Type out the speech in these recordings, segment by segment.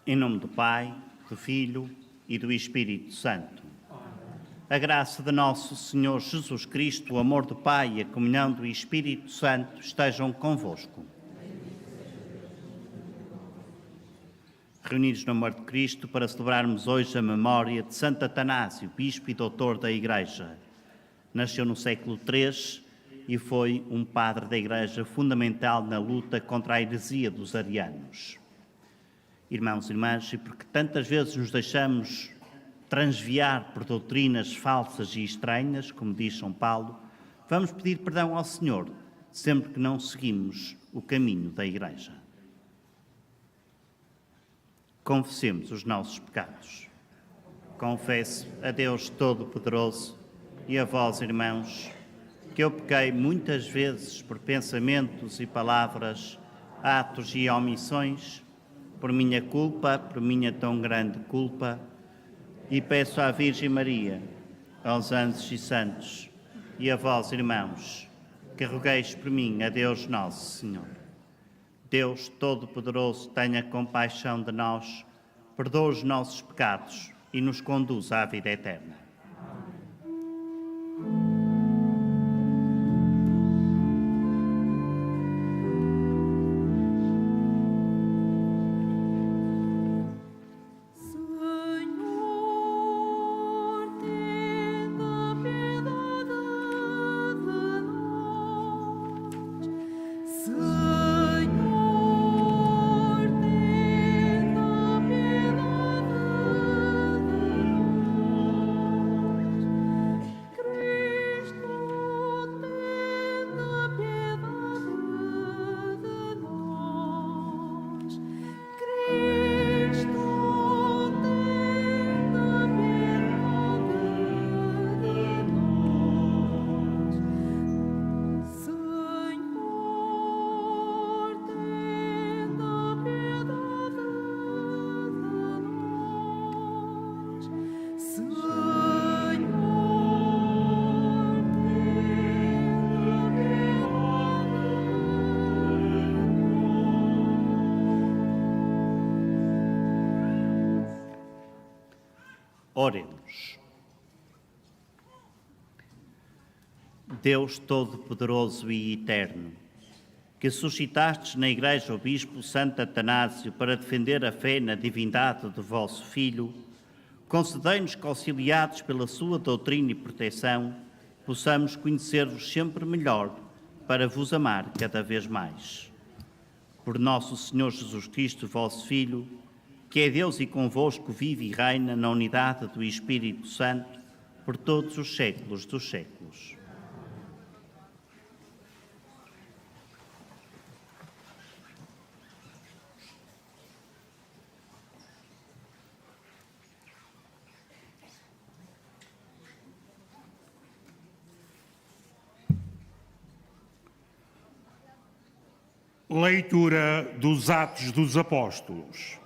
Em nome do Pai, do Filho e do Espírito Santo. A graça de nosso Senhor Jesus Cristo, o amor do Pai e a comunhão do Espírito Santo estejam convosco. Reunidos no amor de Cristo para celebrarmos hoje a memória de Santo Atanásio, bispo e doutor da Igreja. Nasceu no século III e foi um padre da Igreja fundamental na luta contra a heresia dos arianos. Irmãos e irmãs, e porque tantas vezes nos deixamos transviar por doutrinas falsas e estranhas, como diz São Paulo, vamos pedir perdão ao Senhor sempre que não seguimos o caminho da Igreja. Confessemos os nossos pecados. Confesso a Deus Todo-Poderoso e a vós, irmãos, que eu pequei muitas vezes por pensamentos e palavras, atos e omissões, por minha culpa, por minha tão grande culpa, e peço à Virgem Maria, aos anjos e santos, e a vós, irmãos, que rogueis por mim a Deus Nosso Senhor. Deus Todo-Poderoso, tenha compaixão de nós, perdoa os nossos pecados e nos conduza à vida eterna. Oremos. Deus Todo-Poderoso e Eterno, que suscitastes na Igreja o Bispo Santo Atanásio para defender a fé na divindade do vosso Filho, concedei-nos que, auxiliados pela sua doutrina e proteção, possamos conhecer-vos sempre melhor para vos amar cada vez mais. Por nosso Senhor Jesus Cristo, vosso Filho, que é Deus e convosco vive e reina na unidade do Espírito Santo, por todos os séculos dos séculos. Leitura dos Atos dos Apóstolos.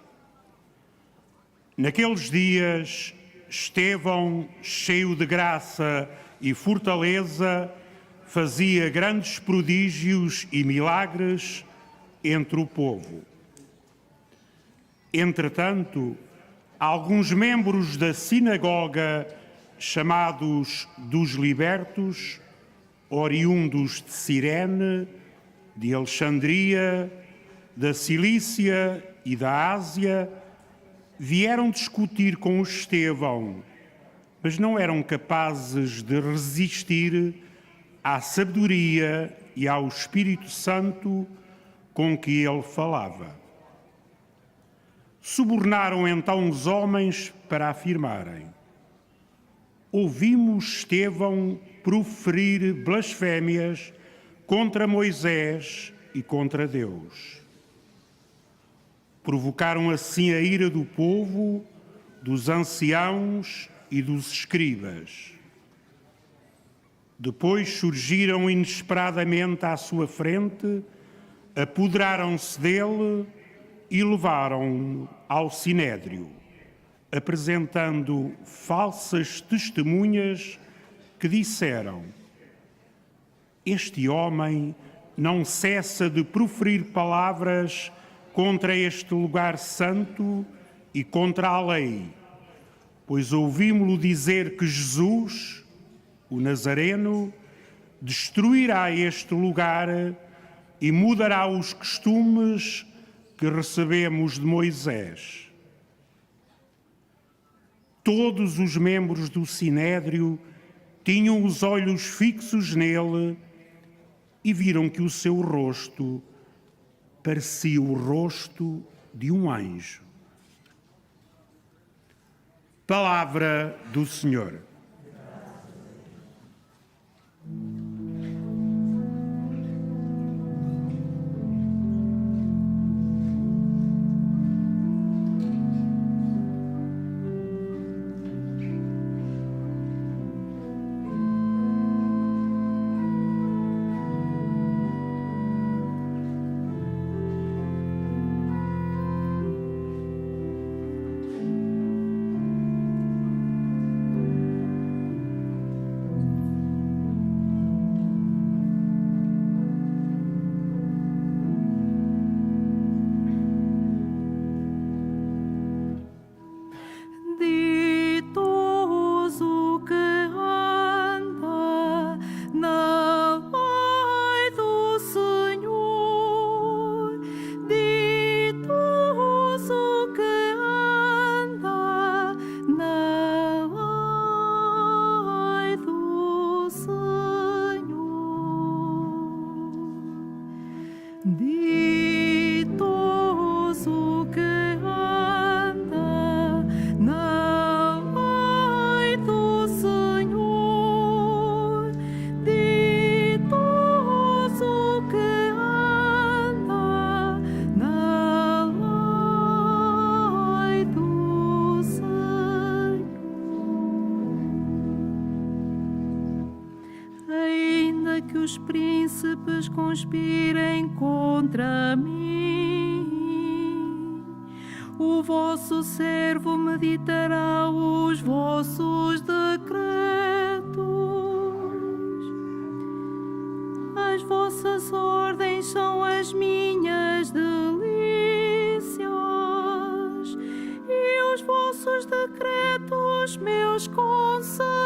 Naqueles dias, Estevão, cheio de graça e fortaleza, fazia grandes prodígios e milagres entre o povo. Entretanto, alguns membros da sinagoga, chamados dos libertos, oriundos de Cirene, de Alexandria, da Cilícia e da Ásia, vieram discutir com Estevão, mas não eram capazes de resistir à sabedoria e ao Espírito Santo com que ele falava. Subornaram então os homens para afirmarem: ouvimos Estevão proferir blasfémias contra Moisés e contra Deus. Provocaram assim a ira do povo, dos anciãos e dos escribas. Depois surgiram inesperadamente à sua frente, apoderaram-se dele e levaram-no ao Sinédrio, apresentando falsas testemunhas que disseram: este homem não cessa de proferir palavras contra este lugar santo e contra a lei, pois ouvimos-lo dizer que Jesus, o Nazareno, destruirá este lugar e mudará os costumes que recebemos de Moisés. Todos os membros do Sinédrio tinham os olhos fixos nele e viram que o seu rosto parecia o rosto de um anjo. Palavra do Senhor. Os príncipes conspirem contra mim, o vosso servo meditará os vossos decretos. As vossas ordens são as minhas delícias e os vossos decretos meus conselhos.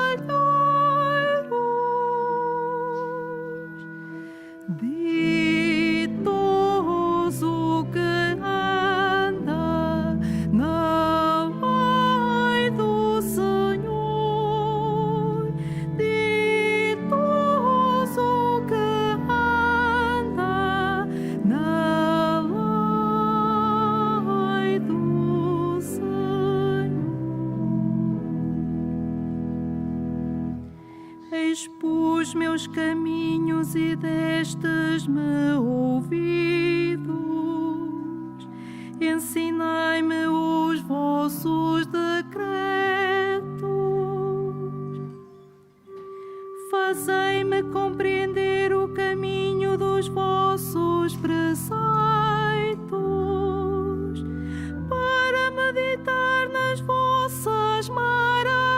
Ditoso que anda na lei do Senhor, ditoso que anda na lei do Senhor. Expus meus caminhos e destes-me ouvidos, ensinai-me os vossos decretos, fazei-me compreender o caminho dos vossos preceitos, para meditar nas vossas maravilhas.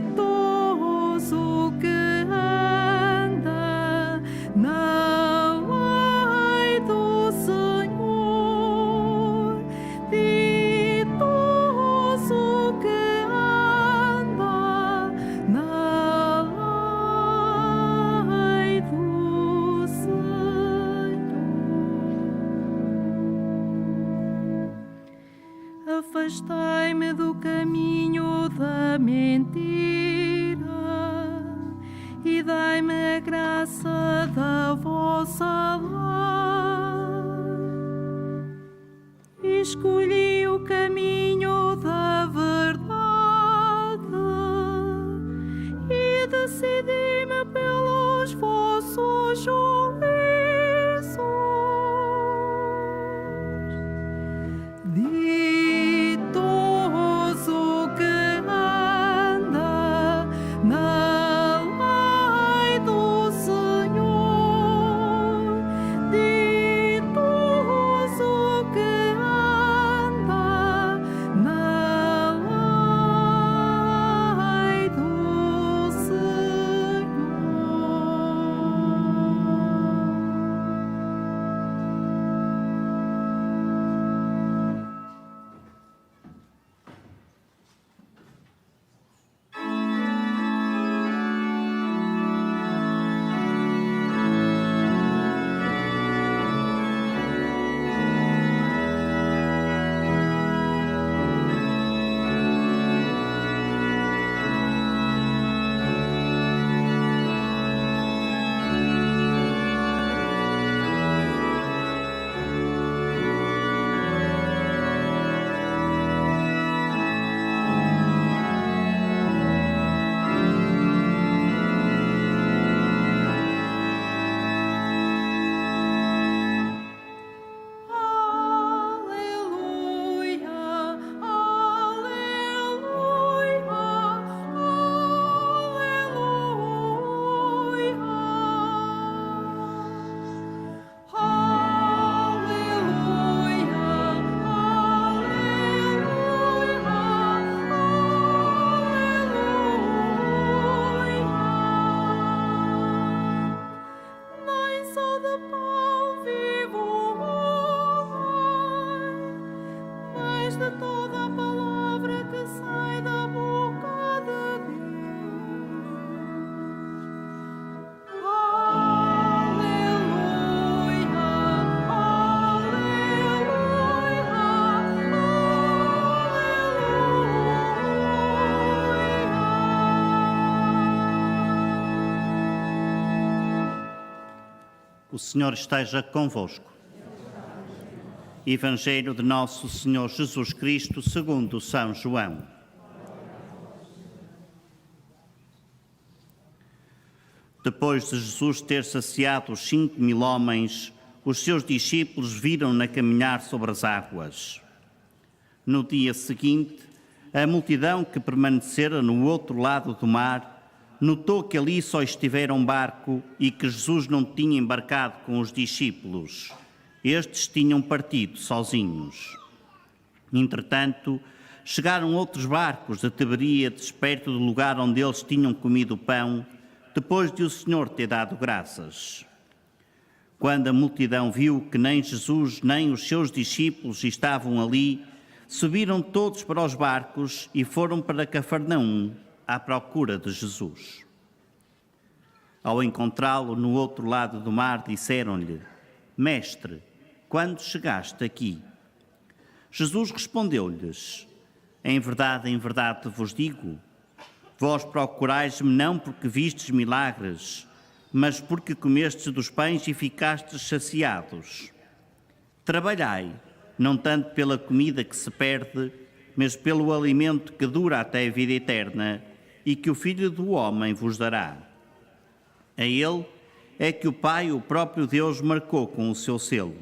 Ditoso que anda na lei do Senhor, ditoso que anda na lei do Senhor. Afastai-me do caminho da mentira e dai-me a graça da vossa lei. Escolhi o caminho da verdade e decidi-me pelos vossos juízos. Ditoso que anda na lei do Senhor, ditoso que anda Senhor esteja convosco. Evangelho de Nosso Senhor Jesus Cristo segundo São João. Depois de Jesus ter saciado os 5.000 homens, os seus discípulos viram-na caminhar sobre as águas. No dia seguinte, a multidão que permanecera no outro lado do mar notou que ali só estivera um barco e que Jesus não tinha embarcado com os discípulos. Estes tinham partido sozinhos. Entretanto, chegaram outros barcos de Tiberíades perto do lugar onde eles tinham comido o pão, depois de o Senhor ter dado graças. Quando a multidão viu que nem Jesus nem os seus discípulos estavam ali, subiram todos para os barcos e foram para Cafarnaum à procura de Jesus. Ao encontrá-lo no outro lado do mar, disseram-lhe: Mestre, quando chegaste aqui? Jesus respondeu-lhes: em verdade vos digo, vós procurais-me não porque vistes milagres, mas porque comestes dos pães e ficastes saciados. Trabalhai, não tanto pela comida que se perde, mas pelo alimento que dura até a vida eterna e que o Filho do Homem vos dará. A ele é que o Pai, o próprio Deus, marcou com o seu selo.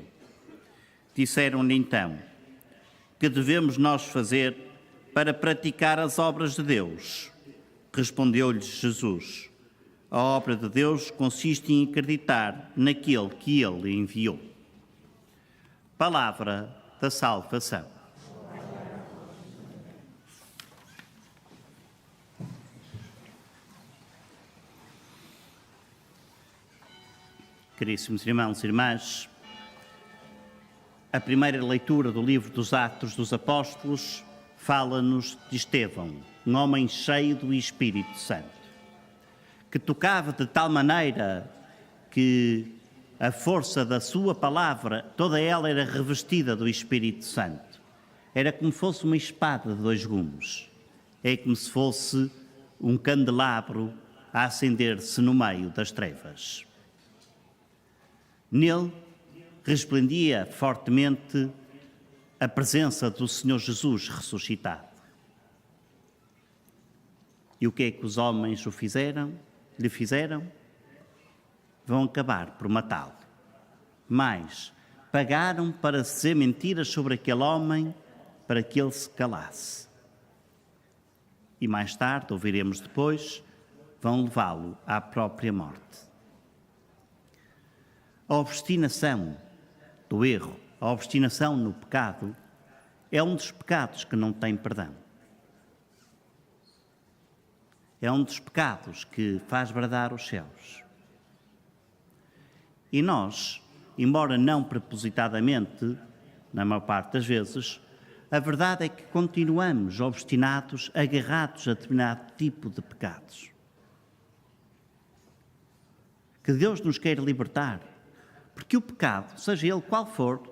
Disseram-lhe então: que devemos nós fazer para praticar as obras de Deus? Respondeu-lhes Jesus: a obra de Deus consiste em acreditar naquele que ele enviou. Palavra da salvação. Caríssimos irmãos e irmãs, a primeira leitura do livro dos Atos dos Apóstolos fala-nos de Estevão, um homem cheio do Espírito Santo, que tocava de tal maneira que a força da sua palavra, toda ela era revestida do Espírito Santo. Era como se fosse uma espada de 2 gumes. É como se fosse um candelabro a acender-se no meio das trevas. Nele resplendia fortemente a presença do Senhor Jesus ressuscitado. E o que é que os homens lhe fizeram? Vão acabar por matá-lo. Mas pagaram para dizer mentiras sobre aquele homem para que ele se calasse. E mais tarde, ouviremos depois, vão levá-lo à própria morte. A obstinação do erro, a obstinação no pecado, é um dos pecados que não tem perdão. É um dos pecados que faz bradar os céus. E nós, embora não propositadamente, na maior parte das vezes, a verdade é que continuamos obstinados, agarrados a determinado tipo de pecados. Que Deus nos queira libertar, porque o pecado, seja ele qual for,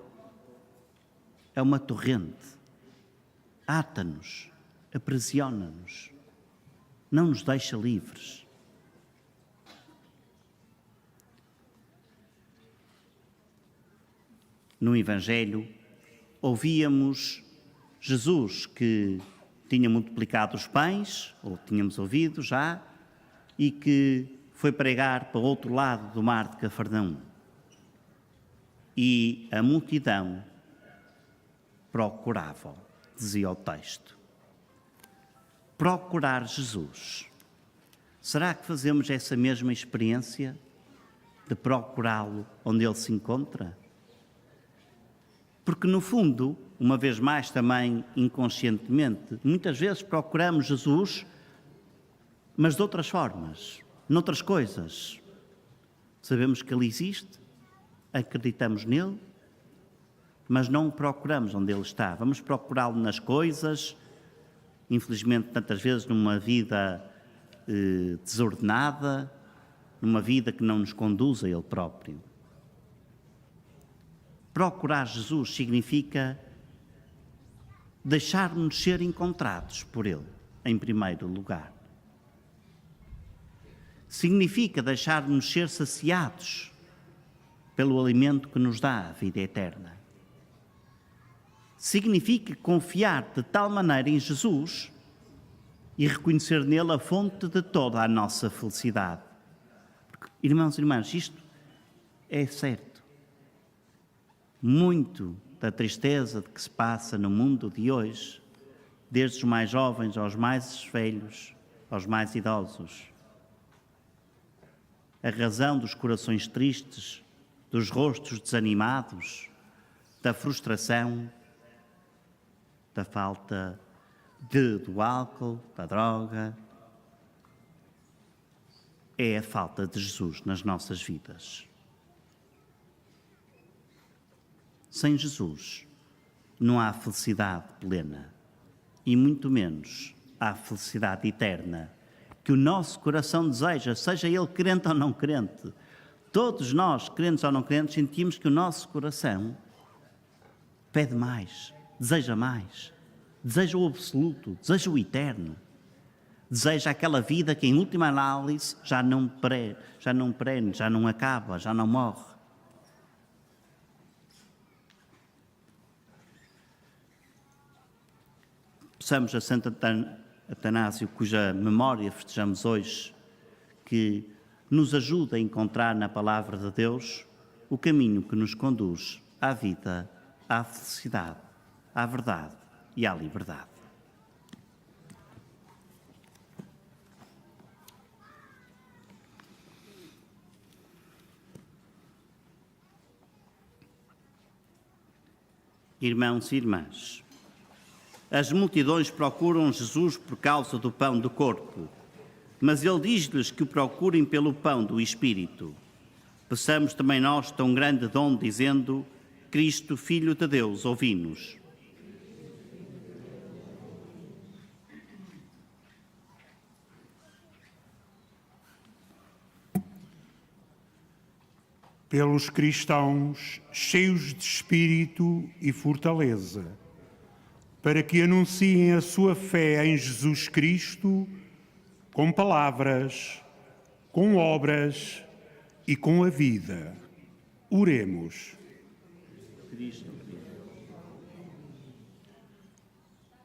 é uma torrente, ata-nos, aprisiona-nos, não nos deixa livres. No Evangelho, ouvíamos Jesus que tinha multiplicado os pães, ou tínhamos ouvido já, e que foi pregar para o outro lado do mar de Cafarnaum. E a multidão procurava, dizia o texto. Procurar Jesus. Será que fazemos essa mesma experiência de procurá-lo onde ele se encontra? Porque, no fundo, uma vez mais também inconscientemente, muitas vezes procuramos Jesus, mas de outras formas, noutras coisas. Sabemos que ele existe, acreditamos nele, mas não o procuramos onde ele está. Vamos procurá-lo nas coisas, infelizmente tantas vezes numa vida desordenada, numa vida que não nos conduz a ele próprio. Procurar Jesus significa deixar-nos ser encontrados por ele, em primeiro lugar. Significa deixar-nos ser saciados pelo alimento que nos dá a vida eterna. Significa confiar de tal maneira em Jesus e reconhecer nele a fonte de toda a nossa felicidade. Porque, irmãos e irmãs, isto é certo. Muito da tristeza de que se passa no mundo de hoje, desde os mais jovens aos mais velhos, aos mais idosos, a razão dos corações tristes, dos rostos desanimados, da frustração, da falta do álcool, da droga, é a falta de Jesus nas nossas vidas. Sem Jesus não há felicidade plena e muito menos há felicidade eterna que o nosso coração deseja, seja ele crente ou não crente. Todos nós, crentes ou não crentes, sentimos que o nosso coração pede mais, deseja o absoluto, deseja o eterno, deseja aquela vida que, em última análise, já não prene, já não acaba, já não morre. Peçamos a Santo Atanásio, cuja memória festejamos hoje, que nos ajuda a encontrar na Palavra de Deus o caminho que nos conduz à vida, à felicidade, à verdade e à liberdade. Irmãos e irmãs, as multidões procuram Jesus por causa do pão do corpo, mas ele diz-lhes que o procurem pelo pão do Espírito. Peçamos também nós tão grande dom, dizendo: Cristo, Filho de Deus, ouvi-nos. Pelos cristãos cheios de espírito e fortaleza, para que anunciem a sua fé em Jesus Cristo com palavras, com obras e com a vida. Oremos.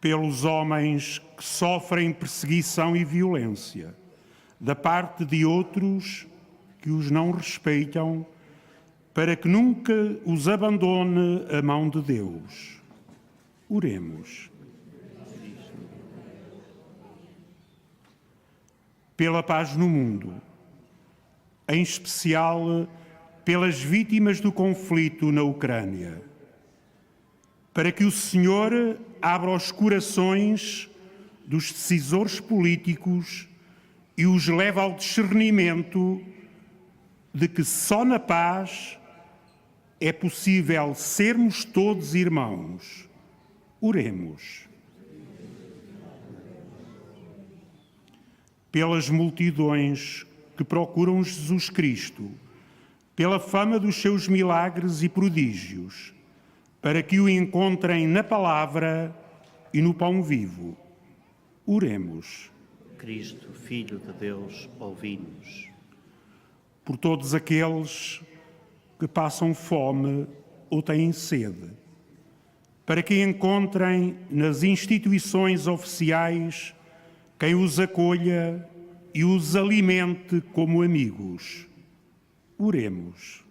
Pelos homens que sofrem perseguição e violência, da parte de outros que os não respeitam, para que nunca os abandone a mão de Deus. Oremos. Pela paz no mundo, em especial pelas vítimas do conflito na Ucrânia, para que o Senhor abra os corações dos decisores políticos e os leve ao discernimento de que só na paz é possível sermos todos irmãos. Oremos. Pelas multidões que procuram Jesus Cristo, pela fama dos seus milagres e prodígios, para que o encontrem na palavra e no pão vivo. Oremos. Cristo, Filho de Deus, ouvi-nos. Por todos aqueles que passam fome ou têm sede, para que encontrem nas instituições oficiais quem os acolha e os alimente como amigos. Oremos.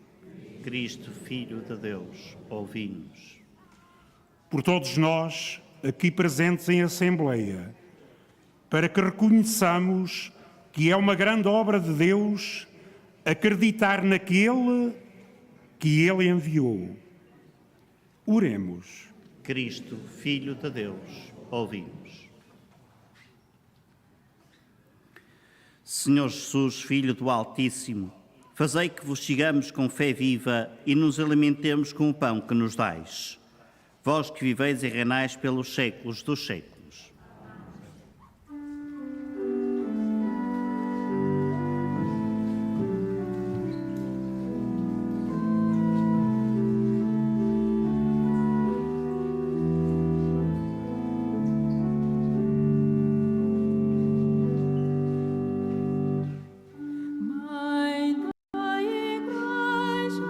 Cristo, Filho de Deus, ouvi-nos. Por todos nós, aqui presentes em Assembleia, para que reconheçamos que é uma grande obra de Deus acreditar naquele que Ele enviou. Oremos. Cristo, Filho de Deus, ouvi-nos. Senhor Jesus, Filho do Altíssimo, fazei que vos sigamos com fé viva e nos alimentemos com o pão que nos dais. Vós que viveis e reinais pelos séculos dos séculos. Mãe da Igreja,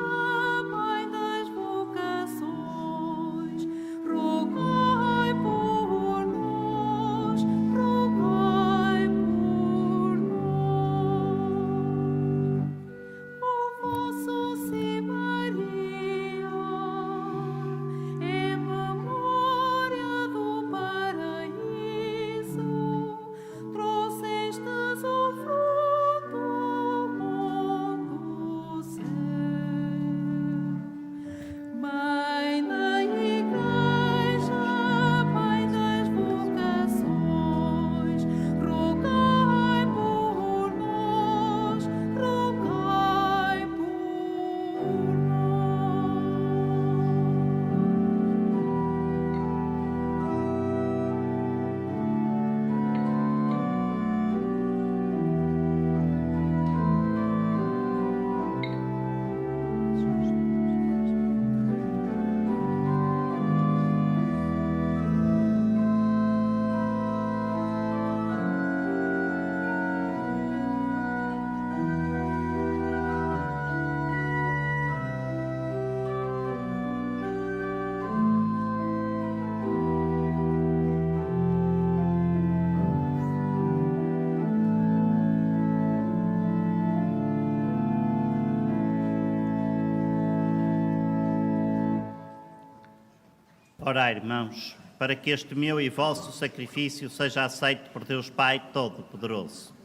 Orai, irmãos, para que este meu e vosso sacrifício seja aceito por Deus Pai Todo-Poderoso.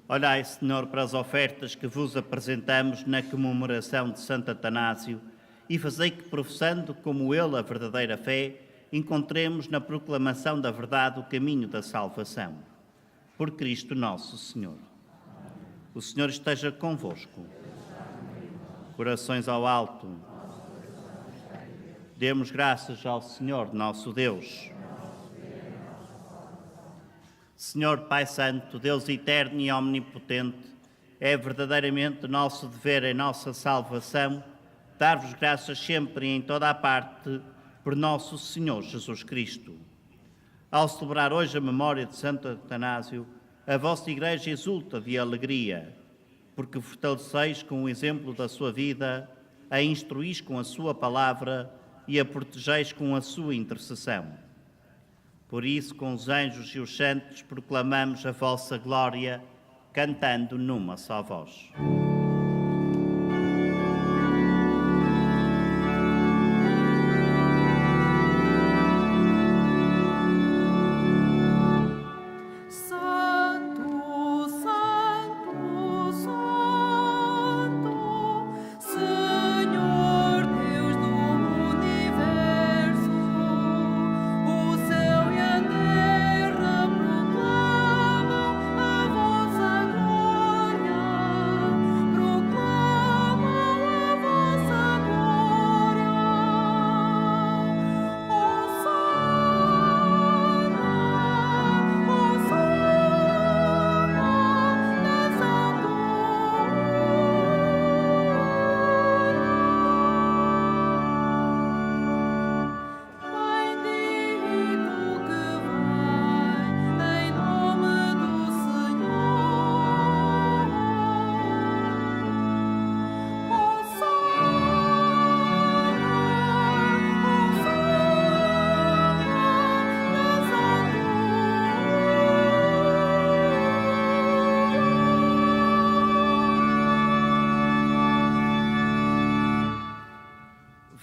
Olhai, Senhor, para as ofertas que vos apresentamos na comemoração de Santo Atanásio e fazei que, professando como ele a verdadeira fé, encontremos na proclamação da verdade o caminho da salvação. Por Cristo nosso Senhor. O Senhor esteja convosco. Corações ao alto. Demos graças ao Senhor nosso Deus. Senhor Pai Santo, Deus eterno e omnipotente, é verdadeiramente nosso dever em nossa salvação dar-vos graças sempre e em toda a parte por nosso Senhor Jesus Cristo. Ao celebrar hoje a memória de Santo Atanásio, a vossa Igreja exulta de alegria, porque fortaleceis com o exemplo da sua vida, a instruís com a sua palavra e a protegeis com a sua intercessão. Por isso, com os anjos e os santos, proclamamos a vossa glória, cantando numa só voz.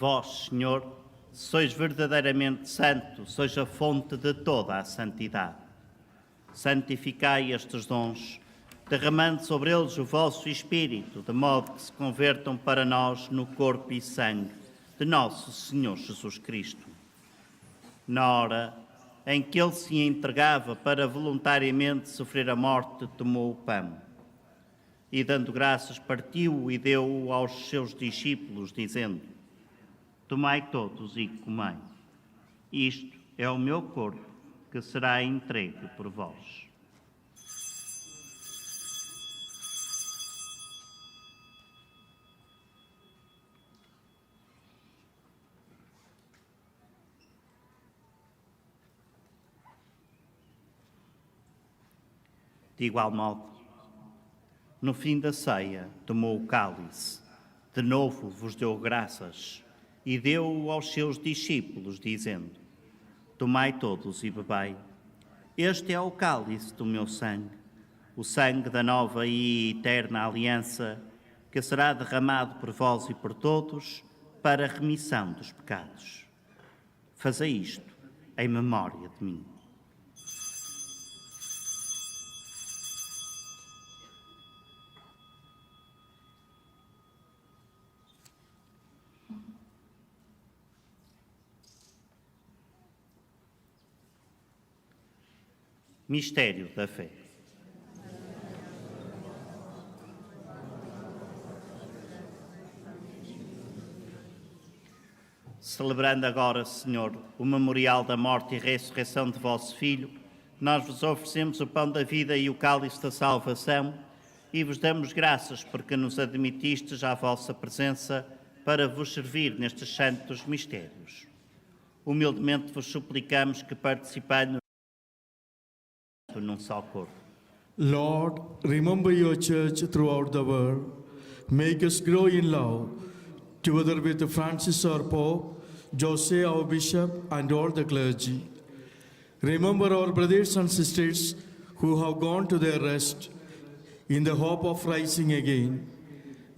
Vós, Senhor, sois verdadeiramente santo, sois a fonte de toda a santidade. Santificai estes dons, derramando sobre eles o vosso Espírito, de modo que se convertam para nós no corpo e sangue de nosso Senhor Jesus Cristo. Na hora em que ele se entregava para voluntariamente sofrer a morte, tomou o pão e, dando graças, partiu e deu-o aos seus discípulos, dizendo: Tomai todos e comei. Isto é o meu corpo, que será entregue por vós. De igual modo, no fim da ceia, tomou o cálice, de novo vos deu graças, e deu-o aos seus discípulos, dizendo: Tomai todos e bebei. Este é o cálice do meu sangue, o sangue da nova e eterna aliança, que será derramado por vós e por todos para a remissão dos pecados. Fazei isto em memória de mim. Mistério da fé. Celebrando agora, Senhor, o memorial da morte e ressurreição de vosso Filho, nós vos oferecemos o pão da vida e o cálice da salvação e vos damos graças porque nos admitistes à vossa presença para vos servir nestes santos mistérios. Humildemente vos suplicamos que, participando num só corpo. Lord, remember your church throughout the world. Make us grow in love, together with Francis our Pope, Jose our Bishop, and all the clergy. Remember our brothers and sisters who have gone to their rest. in the hope of rising again.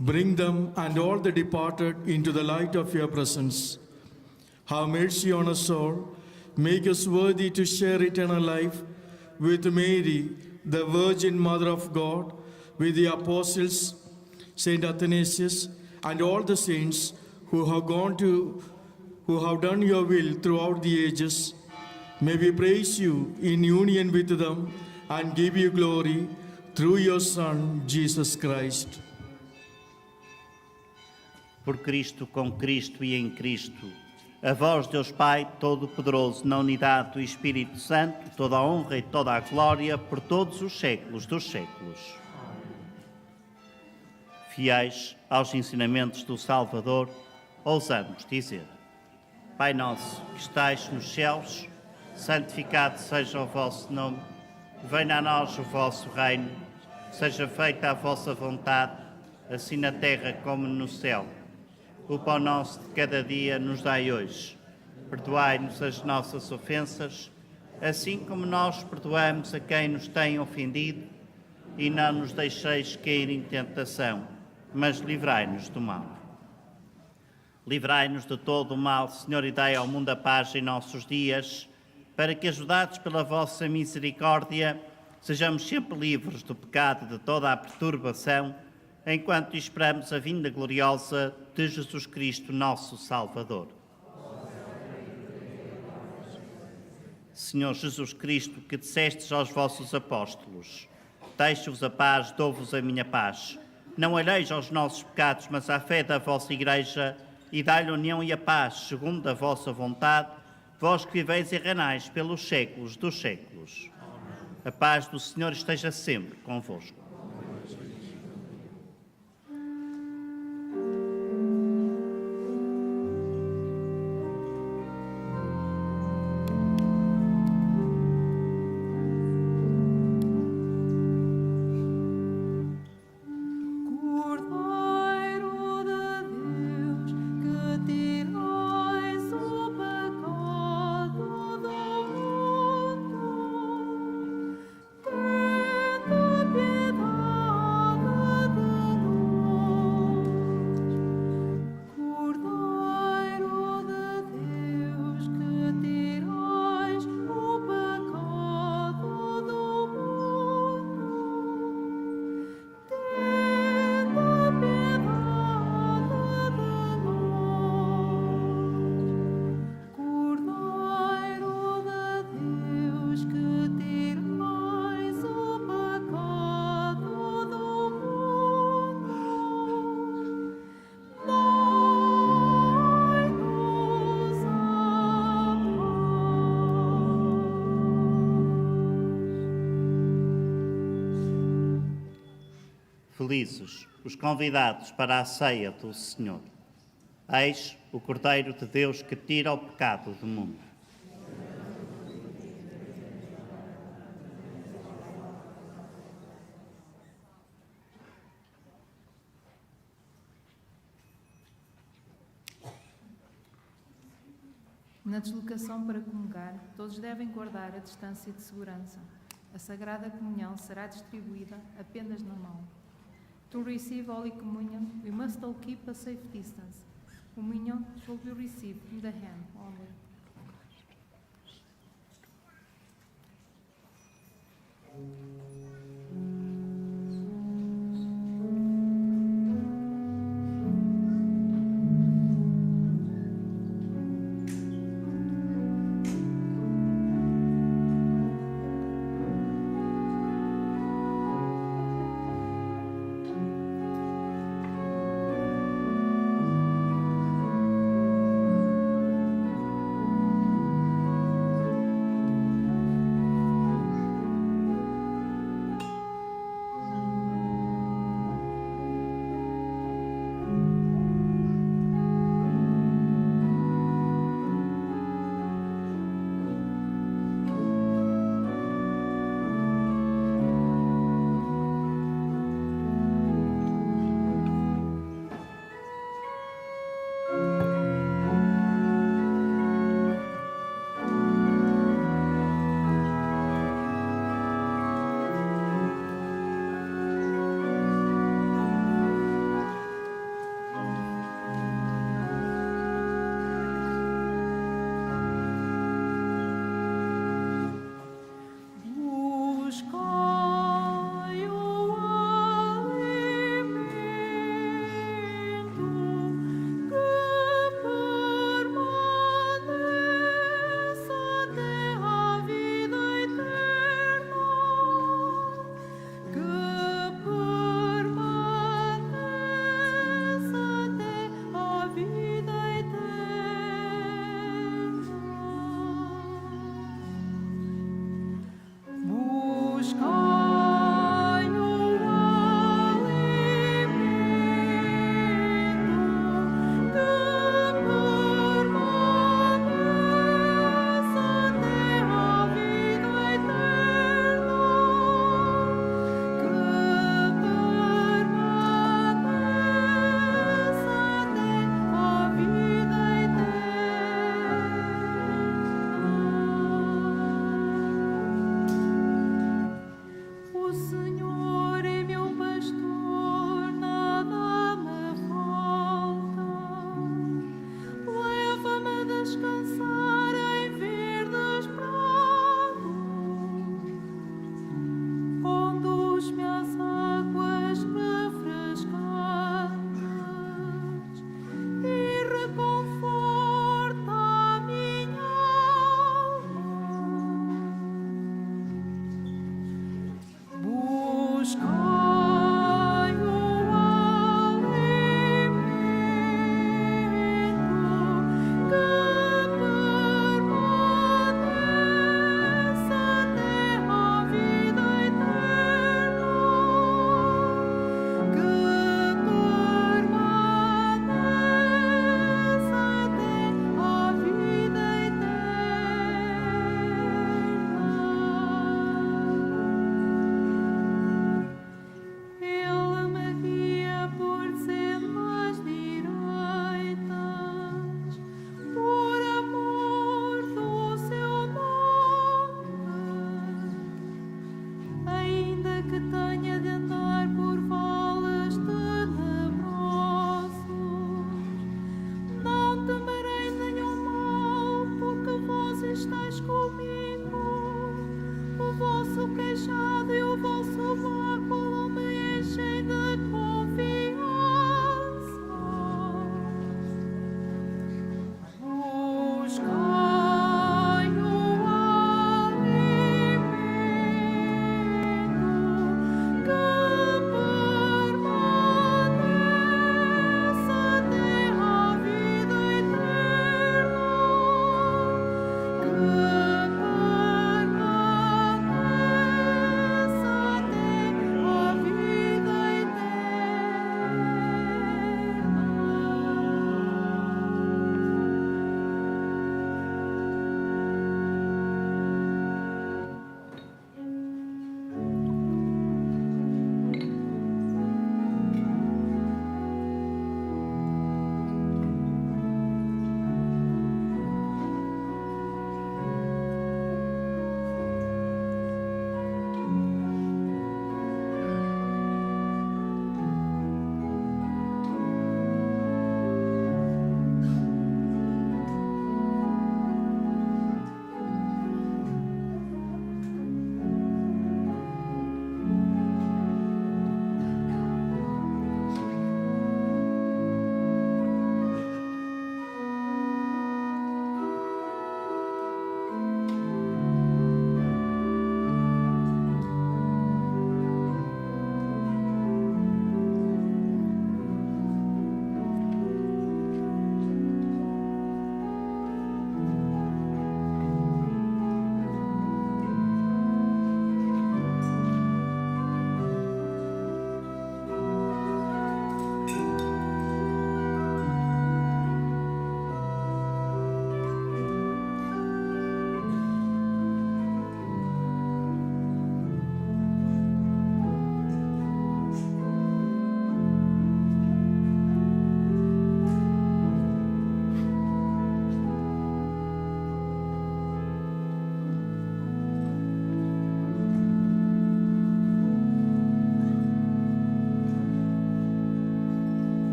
Bring them and all the departed into the light of your presence. Have mercy on us all. Make us worthy to share eternal life with Mary, the Virgin Mother of God, with the apostles, Saint Athanasius, and all the saints who have done your will throughout the ages. May we praise you in union with them and give you glory through your Son, Jesus Christ. Por Cristo, com Cristo e em Cristo, a vós, Deus Pai Todo-Poderoso, na unidade do Espírito Santo, toda a honra e toda a glória por todos os séculos dos séculos. Fiéis aos ensinamentos do Salvador, ousamos dizer: Pai nosso, que estais nos céus, santificado seja o vosso nome, venha a nós o vosso reino, seja feita a vossa vontade, assim na terra como no céu. O pão nosso de cada dia nos dai hoje. Perdoai-nos as nossas ofensas, assim como nós perdoamos a quem nos tem ofendido, e não nos deixeis cair em tentação, mas livrai-nos do mal. Livrai-nos de todo o mal, Senhor, e dai ao mundo a paz em nossos dias, para que, ajudados pela vossa misericórdia, sejamos sempre livres do pecado e de toda a perturbação, enquanto esperamos a vinda gloriosa de Jesus Cristo, nosso Salvador. Senhor Jesus Cristo, que dissestes aos vossos apóstolos: deixo-vos a paz, dou-vos a minha paz. Não olheis aos nossos pecados, mas à fé da vossa Igreja, e dai-lhe a união e a paz, segundo a vossa vontade, vós que viveis e reinais pelos séculos dos séculos. A paz do Senhor esteja sempre convosco. Felizes os convidados para a ceia do Senhor. Eis o Cordeiro de Deus que tira o pecado do mundo. Na deslocação para comungar, todos devem guardar a distância de segurança. A Sagrada Comunhão será distribuída apenas na mão. To receive Holy Communion, we must all keep a safe distance. Communion should be received in the hand only.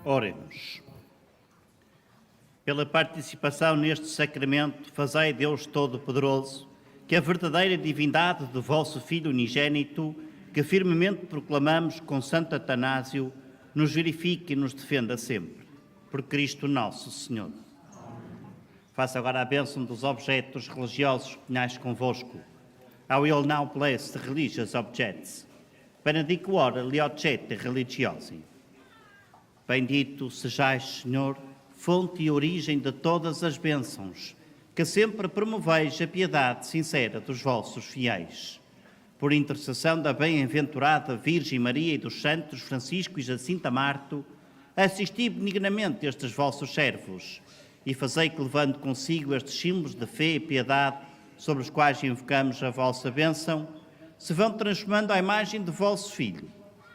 Oremos. Pela participação neste sacramento, fazei, Deus Todo-Poderoso, que a verdadeira divindade do vosso Filho unigênito, que firmemente proclamamos com Santo Atanásio, nos verifique e nos defenda sempre. Por Cristo nosso Senhor. Faça agora a bênção dos objetos religiosos que tenhais convosco. I will now bless the religious objects. Benedicuora gli oggetti religiosi. Bendito sejais, Senhor, fonte e origem de todas as bênçãos, que sempre promoveis a piedade sincera dos vossos fiéis. Por intercessão da bem-aventurada Virgem Maria e dos santos Francisco e Jacinta Marto, assisti benignamente estes vossos servos e fazei que, levando consigo estes símbolos de fé e piedade sobre os quais invocamos a vossa bênção, se vão transformando à imagem do vosso Filho,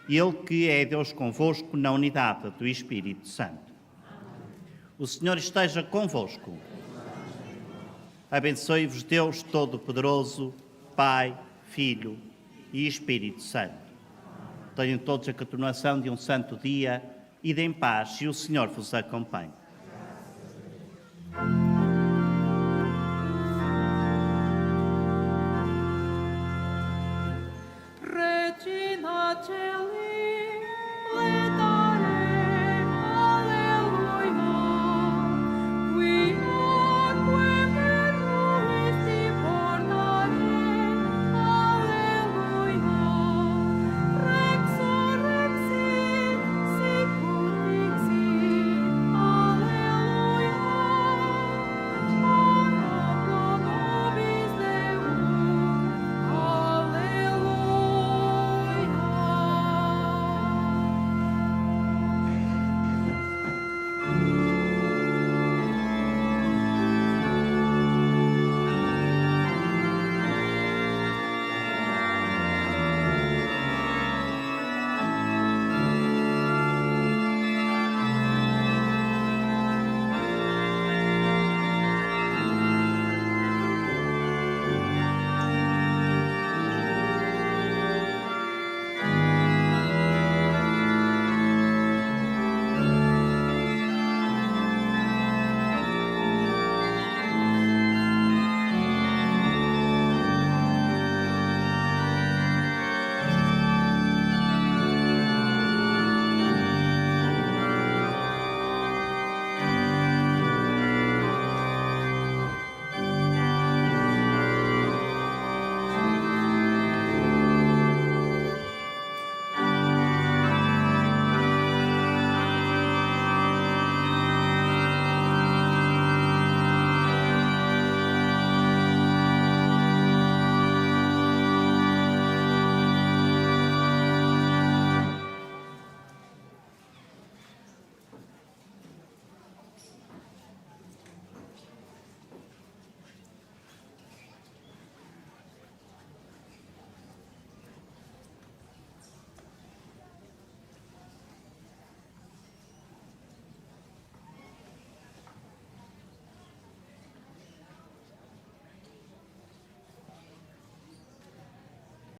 Ele que é Deus convosco na unidade do Espírito Santo. O Senhor esteja convosco. Abençoe-vos Deus Todo-Poderoso, Pai, Filho e Espírito Santo. Tenham todos a continuação de um santo dia e de em paz, e o Senhor vos acompanhe. Regina Celi